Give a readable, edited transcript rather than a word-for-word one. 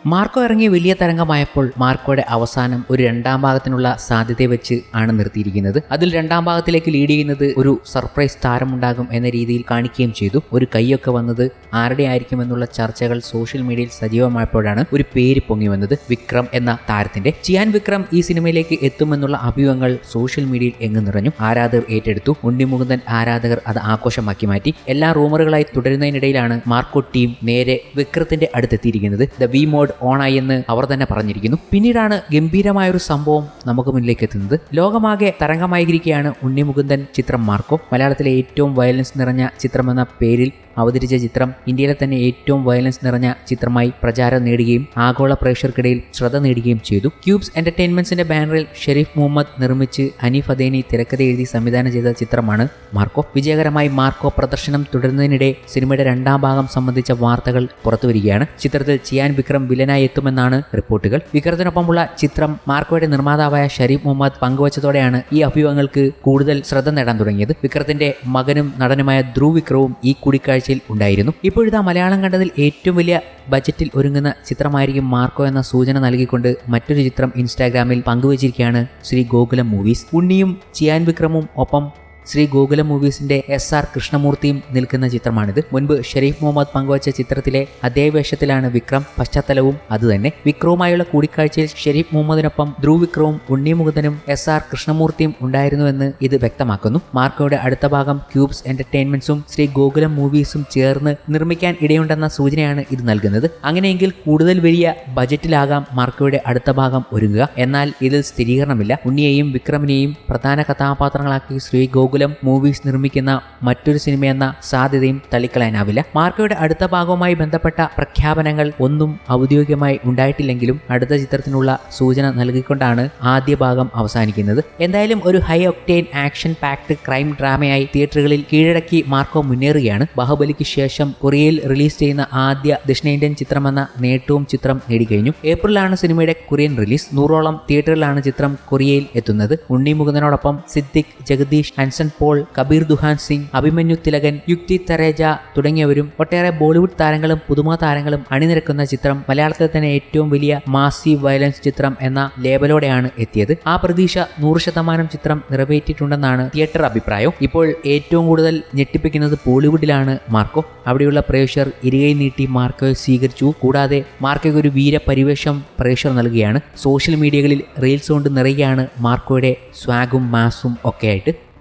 Marco ഇറങ്ങിയ വലിയ തരംഗമായപ്പോൾ മാർക്കോയുടെ അവസാനം ഒരു രണ്ടാം ഭാഗത്തിനുള്ള സാധ്യതയെ വെച്ച് ആണ് നിർത്തിയിരിക്കുന്നത്. അതിൽ രണ്ടാം ഭാഗത്തിലേക്ക് ലീഡ് ചെയ്യുന്നത് ഒരു സർപ്രൈസ് താരമുണ്ടാകും എന്ന രീതിയിൽ കാണിക്കുകയും ചെയ്തു. ഒരു കൈയൊക്കെ വന്നത് ആരുടെ ആയിരിക്കുമെന്നുള്ള ചർച്ചകൾ സോഷ്യൽ മീഡിയയിൽ സജീവമായപ്പോഴാണ് ഒരു പേര് പൊങ്ങി വന്നത്, വിക്രം എന്ന താരത്തിന്റെ. ചിയാൻ വിക്രം ഈ സിനിമയിലേക്ക് എത്തുമെന്നുള്ള അഭിമുഖങ്ങൾ സോഷ്യൽ മീഡിയയിൽ എങ്ങും നിറഞ്ഞു. ആരാധകർ ഏറ്റെടുത്തു. ഉണ്ണി മുകുന്ദൻ ആരാധകർ അത് ആഘോഷമാക്കി മാറ്റി. എല്ലാ റൂമറുകളായി തുടരുന്നതിനിടയിലാണ് മാർക്കോ ടീം നേരെ വിക്രത്തിന്റെ അടുത്തെത്തിയിരിക്കുന്നത്. ദ വി മോഡ് ഓണായി എന്ന് അവർ തന്നെ പറഞ്ഞിരിക്കുന്നു. പിന്നീടാണ് ഗംഭീരമായൊരു സംഭവം നമുക്ക് മുന്നിലേക്ക് എത്തുന്നത്. ലോകമാകെ തരംഗമായിരിക്കുകയാണ് ഉണ്ണി മുകുന്ദൻ ചിത്രം മാർക്കോ. മലയാളത്തിലെ ഏറ്റവും വയലൻസ് നിറഞ്ഞ ചിത്രമെന്ന പേരിൽ അവതരിച്ച ചിത്രം ഇന്ത്യയിലെ തന്നെ ഏറ്റവും വയലൻസ് നിറഞ്ഞ ചിത്രമായി പ്രചാരം നേടുകയും ആഗോള പ്രേക്ഷകർക്കിടയിൽ ശ്രദ്ധ നേടുകയും ചെയ്തു. ക്യൂബ്സ് എന്റർടൈൻമെന്റ്സിന്റെ ബാനറിൽ ഷെരീഫ് മുഹമ്മദ് നിർമ്മിച്ച് ഹനീഫ് അദേനി തിരക്കഥ എഴുതി സംവിധാനം ചെയ്ത ചിത്രമാണ് മാർക്കോ. വിജയകരമായി മാർക്കോ പ്രദർശനം തുടരുന്നതിനിടെ സിനിമയുടെ രണ്ടാം ഭാഗം സംബന്ധിച്ച വാർത്തകൾ പുറത്തുവരികയാണ്. ചിത്രത്തിൽ ചിയാൻ വിക്രം വില്ലനായി എത്തുമെന്നാണ് റിപ്പോർട്ടുകൾ. വിക്രത്തിനൊപ്പമുള്ള ചിത്രം മാർക്കോയുടെ നിർമ്മാതാവായ ഷെരീഫ് മുഹമ്മദ് പങ്കുവച്ചതോടെയാണ് ഈ അഭിമുഖങ്ങൾക്ക് കൂടുതൽ ശ്രദ്ധ നേടാൻ തുടങ്ങിയത്. വിക്രത്തിന്റെ മകനും നടനുമായ ധ്രുവ് വിക്രവും ഈ കൂടിക്കാഴ്ച ഉണ്ടായിരുന്നു. ഇപ്പോഴിതാ മലയാളം കണ്ടതിൽ ഏറ്റവും വലിയ ബജറ്റിൽ ഒരുങ്ങുന്ന ചിത്രമായിരിക്കും മാർക്കോ എന്ന സൂചന നൽകിക്കൊണ്ട് മറ്റൊരു ചിത്രം ഇൻസ്റ്റാഗ്രാമിൽ പങ്കുവച്ചിരിക്കുകയാണ് ശ്രീ ഗോകുലം മൂവീസ്. ഉണ്ണിയും ചിയാൻ വിക്രമും ഒപ്പം ശ്രീ ഗോകുലം മൂവീസിന്റെ SR കൃഷ്ണമൂർത്തിയും നിൽക്കുന്ന ചിത്രമാണിത്. മുൻപ് ഷെരീഫ് മുഹമ്മദ് പങ്കുവച്ച ചിത്രത്തിലെ അതേ വേഷത്തിലാണ് വിക്രം. പശ്ചാത്തലവും അതുതന്നെ. വിക്രവുമായുള്ള കൂടിക്കാഴ്ചയിൽ ഷെരീഫ് മുഹമ്മദിനൊപ്പം ധ്രുവ് വിക്രവും ഉണ്ണി മുകുന്ദനും SR കൃഷ്ണമൂർത്തിയും ഉണ്ടായിരുന്നുവെന്ന് ഇത് വ്യക്തമാക്കുന്നു. മാർക്കോയുടെ അടുത്ത ഭാഗം ക്യൂബ്സ് എന്റർടൈൻമെന്റ്സും ശ്രീ ഗോകുലം മൂവീസും ചേർന്ന് നിർമ്മിക്കാൻ ഇടയുണ്ടെന്ന സൂചനയാണ് ഇത് നൽകുന്നത്. അങ്ങനെയെങ്കിൽ കൂടുതൽ വലിയ ബജറ്റിലാകാം മാർക്കോയുടെ അടുത്ത ഭാഗം ഒരുങ്ങുക. എന്നാൽ ഇതിൽ സ്ഥിരീകരണമില്ല. ഉണ്ണിയെയും വിക്രമിനെയും പ്രധാന കഥാപാത്രങ്ങളാക്കി ശ്രീ ഗോകുലം മൂവീസ് നിർമ്മിക്കുന്ന മറ്റൊരു സിനിമയെന്ന സാധ്യതയും തള്ളിക്കളയാനാവില്ല. മാർക്കോയുടെ അടുത്ത ഭാഗവുമായി ബന്ധപ്പെട്ട പ്രഖ്യാപനങ്ങൾ ഒന്നും ഔദ്യോഗികമായി ഉണ്ടായിട്ടില്ലെങ്കിലും അടുത്ത ചിത്രത്തിനുള്ള സൂചന നൽകിക്കൊണ്ടാണ് ആദ്യ ഭാഗം അവസാനിക്കുന്നത്. എന്തായാലും ഒരു high octane action packed crime ഡ്രാമയായി തിയേറ്ററുകളിൽ കീഴടക്കി മാർക്കോ മുന്നേറുകയാണ്. ബാഹുബലിക്ക് ശേഷം കൊറിയയിൽ റിലീസ് ചെയ്യുന്ന ആദ്യ ദക്ഷിണേന്ത്യൻ ചിത്രമെന്ന നേട്ടവും ചിത്രം നേടിക്കഴിഞ്ഞു. ഏപ്രിലാണ് സിനിമയുടെ കൊറിയൻ റിലീസ്. 100ഓളം തിയേറ്ററിലാണ് ചിത്രം കൊറിയയിൽ എത്തുന്നത്. ഉണ്ണി മുകുന്ദനോടൊപ്പം സിദ്ദിഖ്, ജഗദീഷ്, ഹൻസൻ പോൾ, കബീർ ദുഹാൻ സിംഗ്, അഭിമന്യു തിലകൻ, യുക്തി തരേജ തുടങ്ങിയവരും ഒട്ടേറെ ബോളിവുഡ് താരങ്ങളും പുതുമ താരങ്ങളും അണിനിരക്കുന്ന ചിത്രം മലയാളത്തിൽ തന്നെ ഏറ്റവും വലിയ മാസീവ് വയലൻസ് ചിത്രം എന്ന ലേബലോടെയാണ് എത്തിയത്. ആ പ്രതീക്ഷ 100% ചിത്രം നിറവേറ്റിയിട്ടുണ്ടെന്നാണ് തിയേറ്റർ അഭിപ്രായം. ഇപ്പോൾ ഏറ്റവും കൂടുതൽ ഞെട്ടിപ്പിക്കുന്നത് ബോളിവുഡിലാണ് മാർക്കോ. അവിടെയുള്ള പ്രേക്ഷകർ ഇരുകൈ നീട്ടി മാർക്കോയെ സ്വീകരിച്ചു. കൂടാതെ മാർക്കോയ്ക്ക് ഒരു വീരപരിവേഷം പ്രേക്ഷകർ നൽകുകയാണ്. സോഷ്യൽ മീഡിയകളിൽ റീൽസ് കൊണ്ട് നിറയുകയാണ് മാർക്കോയുടെ സ്വാഗും മാസും ഒക്കെ ആയിട്ട്.